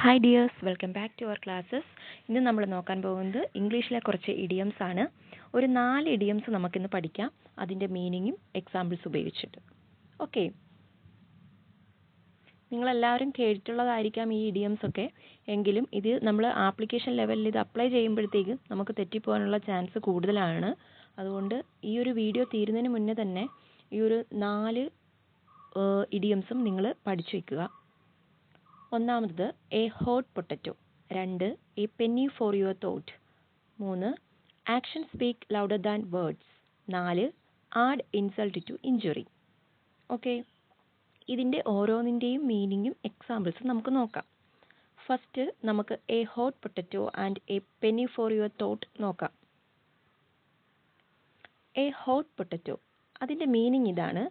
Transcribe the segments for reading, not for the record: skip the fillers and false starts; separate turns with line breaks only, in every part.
Hi dears, welcome back to our classes. ഇന്ന് നമ്മൾ നോക്കാൻ പോകുന്നത് ഇംഗ്ലീഷിലെ കുറച്ച് ഇഡിയംസ് ആണ്. ഒരു 4 ഇഡിയംസ് നമുക്കിന്ന് പഠിക്കാം, അതിൻ്റെ മീനിങ്ങും എക്സാമ്പിൾസ് ഉപയോഗിച്ചിട്ട്. ഓക്കെ, നിങ്ങളെല്ലാവരും കേട്ടിട്ടുള്ളതായിരിക്കാം ഈ ഇഡിയംസ് ഒക്കെ. എങ്കിലും ഇത് നമ്മൾ ആപ്ലിക്കേഷൻ ലെവലിൽ ഇത് അപ്ലൈ ചെയ്യുമ്പോഴത്തേക്ക് നമുക്ക് തെറ്റിപ്പോകാനുള്ള ചാൻസ് കൂടുതലാണ്. അതുകൊണ്ട് ഈ ഒരു വീഡിയോ തീരുന്നതിന് മുന്നേ തന്നെ ഈ ഒരു 4 ഇഡിയംസും നിങ്ങൾ പഠിച്ചു വയ്ക്കുക. ഒന്നാമത് a hot potato, 2 a penny for your thought, 3 action speak louder than words, 4 add insult to injury. Okay, ഇതിൻ്റെ ഓരോന്നിൻ്റെയും മീനിങ്ങും എക്സാമ്പിൾസും നമുക്ക് നോക്കാം. ഫസ്റ്റ് നമുക്ക് a hot potato and a penny for your thought നോക്കാം. എ ഹോട്ട് പൊട്ടറ്റോ, അതിൻ്റെ meaning ഇതാണ്: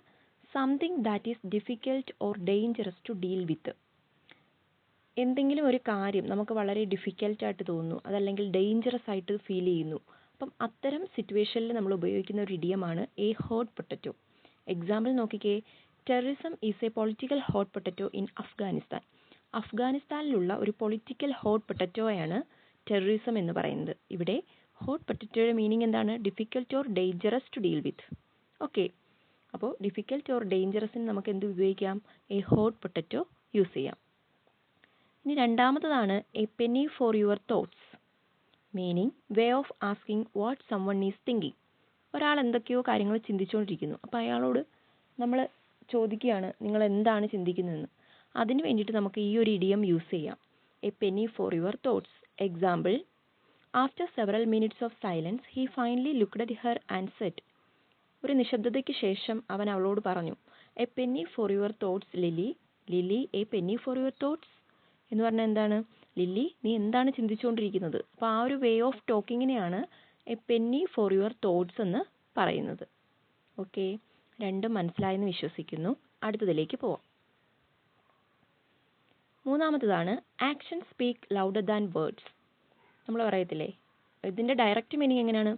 something that is difficult or dangerous to deal with. എന്തെങ്കിലും ഒരു കാര്യം നമുക്ക് വളരെ ഡിഫിക്കൽട്ടായിട്ട് തോന്നുന്നു, അതല്ലെങ്കിൽ ഡേഞ്ചറസ് ആയിട്ട് ഫീൽ ചെയ്യുന്നു. അപ്പം അത്തരം സിറ്റുവേഷനിൽ നമ്മൾ ഉപയോഗിക്കുന്ന ഒരു ഇഡിയമാണ് എ ഹോട്ട് പൊട്ടറ്റോ. എക്സാമ്പിൾ നോക്കിക്കേ, terrorism is a political hot potato in Afghanistan. അഫ്ഗാനിസ്ഥാനിലുള്ള ഒരു പൊളിറ്റിക്കൽ ഹോട്ട് പൊട്ടറ്റോയാണ് ടെററിസം എന്ന് പറയുന്നത്. ഇവിടെ ഹോട്ട് പൊട്ടറ്റോയുടെ മീനിങ് എന്താണ്? Difficult or dangerous to deal with. Okay, അപ്പോൾ ഡിഫിക്കൽട്ട് ഓർ ഡേഞ്ചറസിന് നമുക്ക് എന്ത് ഉപയോഗിക്കാം? എ ഹോട്ട് പൊട്ടറ്റോ യൂസ് ചെയ്യാം. ഇനി രണ്ടാമത്തതാണ് a penny for your thoughts. Meaning way of asking what someone is thinking. ഒരാൾ എന്തൊക്കെയോ കാര്യങ്ങൾ ചിന്തിച്ചുകൊണ്ടിരിക്കുന്നു, അപ്പോൾ അയാളോട് നമ്മൾ ചോദിക്കുകയാണ്, നിങ്ങൾ എന്താണ് ചിന്തിക്കുന്നതെന്ന്. അതിന് വേണ്ടിയിട്ട് നമുക്ക് ഈ ഒരു ഇഡിയം യൂസ് ചെയ്യാം, a penny for your thoughts. Example, after several minutes of silence he finally looked at her and said. ഒരു നിശബ്ദതയ്ക്ക് ശേഷം അവൻ അവളോട് പറഞ്ഞു, a penny for your thoughts Lily. Lily, a penny for your thoughts എന്ന് പറഞ്ഞാൽ എന്താണ്? ലില്ലി, നീ എന്താണ് ചിന്തിച്ചുകൊണ്ടിരിക്കുന്നത്? അപ്പോൾ ആ ഒരു വേ ഓഫ് ടോക്കിങ്ങിനെയാണ് a penny for your thoughts എന്ന് പറയുന്നത്. ഓക്കെ, രണ്ടും മനസ്സിലായെന്ന് വിശ്വസിക്കുന്നു. അടുത്തതിലേക്ക് പോവാം. മൂന്നാമത്തതാണ് action speak louder than words. നമ്മൾ പറയത്തില്ലേ, ഇതിൻ്റെ ഡയറക്റ്റ് മീനിങ് എങ്ങനെയാണ്?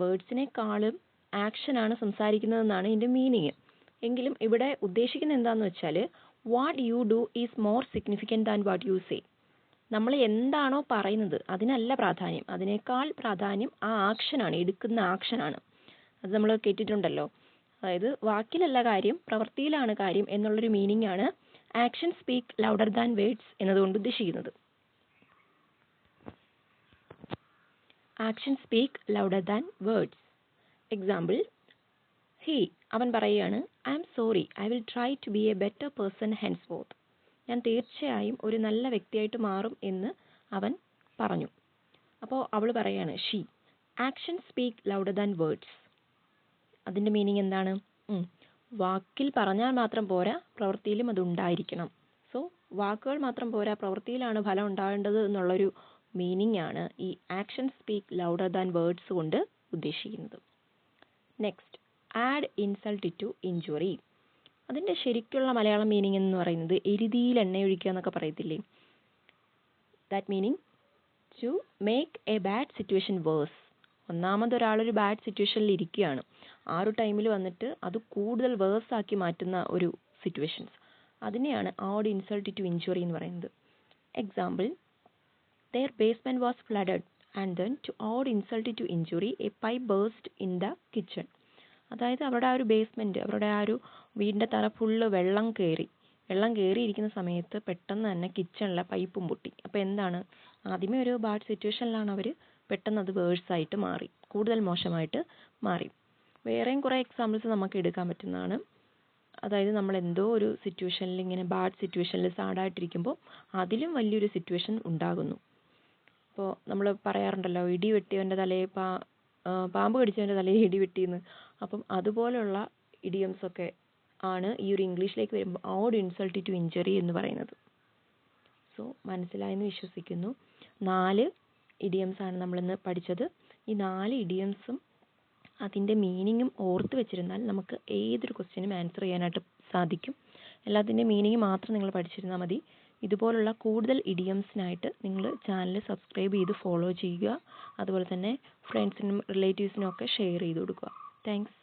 വേർഡ്സിനെക്കാളും ആക്ഷനാണ് സംസാരിക്കുന്നതെന്നാണ് ഇതിൻ്റെ മീനിങ്. എങ്കിലും ഇവിടെ ഉദ്ദേശിക്കുന്നത് എന്താണെന്ന് വെച്ചാൽ, what you do is more significant than what you say. നമ്മൾ എന്താണോ പറയുന്നത് അതിനല്ല പ്രാധാന്യം, അതിനേക്കാൾ പ്രാധാന്യം ആ ആക്ഷനാണ്, എടുക്കുന്ന ആക്ഷനാണ്. അത് നമ്മൾ കേട്ടിട്ടുണ്ടല്ലോ. അതായത് വാക്കിലല്ല കാര്യം, പ്രവൃത്തിയിലാണ് കാര്യം എന്നുള്ളൊരു മീനിങ് ആണ് action speak louder than words എന്നതുകൊണ്ട് ഉദ്ദേശിക്കുന്നത്. Action speak louder than words. Example, he, അവൻ പറയുകയാണ്, I am sorry, I will try to be a better person henceforth. ഞാൻ തീർച്ചയായും ഒരു നല്ല വ്യക്തിയായിട്ട് മാറും എന്ന് അവൻ പറഞ്ഞു. അപ്പോൾ അവൾ പറയുകയാണ്, she, action speak louder than words. അതിൻ്റെ മീനിങ് എന്താണ്? വാക്കിൽ പറഞ്ഞാൽ മാത്രം പോരാ, പ്രവൃത്തിയിലും അത് ഉണ്ടായിരിക്കണം. സോ വാക്കുകൾ മാത്രം പോരാ, പ്രവൃത്തിയിലാണ് ഫലം ഉണ്ടാകേണ്ടത് എന്നുള്ളൊരു മീനിങ് ആണ് ഈ action speak louder than words കൊണ്ട് ഉദ്ദേശിക്കുന്നത്. Next, add insult to injury. അതിൻ്റെ ശരിക്കുള്ള മലയാളം മീനിങ് എന്ന് പറയുന്നത് എരുതിയിൽ എണ്ണയൊഴിക്കുക എന്നൊക്കെ പറയത്തില്ലേ. That meaning to make a bad situation worse. ഒരാളൊരു ബാഡ് സിറ്റുവേഷനിൽ ഇരിക്കുകയാണ്, ആ ഒരു ടൈമിൽ വന്നിട്ട് അത് കൂടുതൽ വേഴ്സ് ആക്കി മാറ്റുന്ന ഒരു സിറ്റുവേഷൻസ്, അതിനെയാണ് ആഡ് ഇൻസൾട്ട് ടു ഇഞ്ചുറി എന്ന് പറയുന്നത്. Example, their basement was flooded and then to add insult to injury a pipe burst in the kitchen. അതായത് അവരുടെ ആ ഒരു ബേസ്മെൻറ്റ്, അവരുടെ ആ ഒരു വീടിൻ്റെ തറ ഫുള്ള് വെള്ളം കയറിയിരിക്കുന്ന സമയത്ത് പെട്ടെന്ന് തന്നെ കിച്ചണിലെ പൈപ്പും പൊട്ടി. അപ്പോൾ എന്താണ്, ആദ്യമേ ഒരു ബാഡ് സിറ്റുവേഷനിലാണ് അവർ, പെട്ടെന്ന് അത് വേഴ്സായിട്ട് മാറി, കൂടുതൽ മോശമായിട്ട് മാറി. വേറെയും കുറേ എക്സാമ്പിൾസ് നമുക്ക് എടുക്കാൻ പറ്റുന്നതാണ്. അതായത് നമ്മൾ എന്തോ ഒരു സിറ്റുവേഷനിൽ, ഇങ്ങനെ ബാഡ് സിറ്റുവേഷനിൽ സാഡായിട്ടിരിക്കുമ്പോൾ അതിലും വലിയൊരു സിറ്റുവേഷൻ ഉണ്ടാകുന്നു. ഇപ്പോൾ നമ്മൾ പറയാറുണ്ടല്ലോ, ഇടി വെട്ടിയവൻ്റെ തലയിൽ പാമ്പ് കടിച്ചവൻ്റെ തലയിൽ ഇടി വെട്ടിയെന്ന്. അപ്പം അതുപോലുള്ള ഇഡിയംസൊക്കെ ആണ് ഈ ഒരു ഇംഗ്ലീഷിലേക്ക് വരുമ്പോൾ ആഡ് ഇൻസൾട്ട് ടു ഇഞ്ചുറി എന്ന് പറയുന്നത്. സോ മനസ്സിലായെന്ന് വിശ്വസിക്കുന്നു. 4 ഇഡിയംസാണ് നമ്മളിന്ന് പഠിച്ചത്. ഈ 4 ഇഡിയംസും അതിൻ്റെ മീനിങ്ങും ഓർത്ത് വെച്ചിരുന്നാൽ നമുക്ക് ഏതൊരു ക്വസ്റ്റ്യനും ആൻസർ ചെയ്യാനായിട്ട് സാധിക്കും. എല്ലാത്തിൻ്റെ മീനിങ് മാത്രം നിങ്ങൾ പഠിച്ചിരുന്നാൽ മതി. ഇതുപോലുള്ള കൂടുതൽ ഇഡിയംസിനായിട്ട് നിങ്ങൾ ചാനൽ സബ്സ്ക്രൈബ് ചെയ്ത് ഫോളോ ചെയ്യുക. അതുപോലെ തന്നെ ഫ്രണ്ട്സിനും റിലേറ്റീവ്സിനും ഒക്കെ ഷെയർ ചെയ്ത് കൊടുക്കുക. താങ്ക്സ്.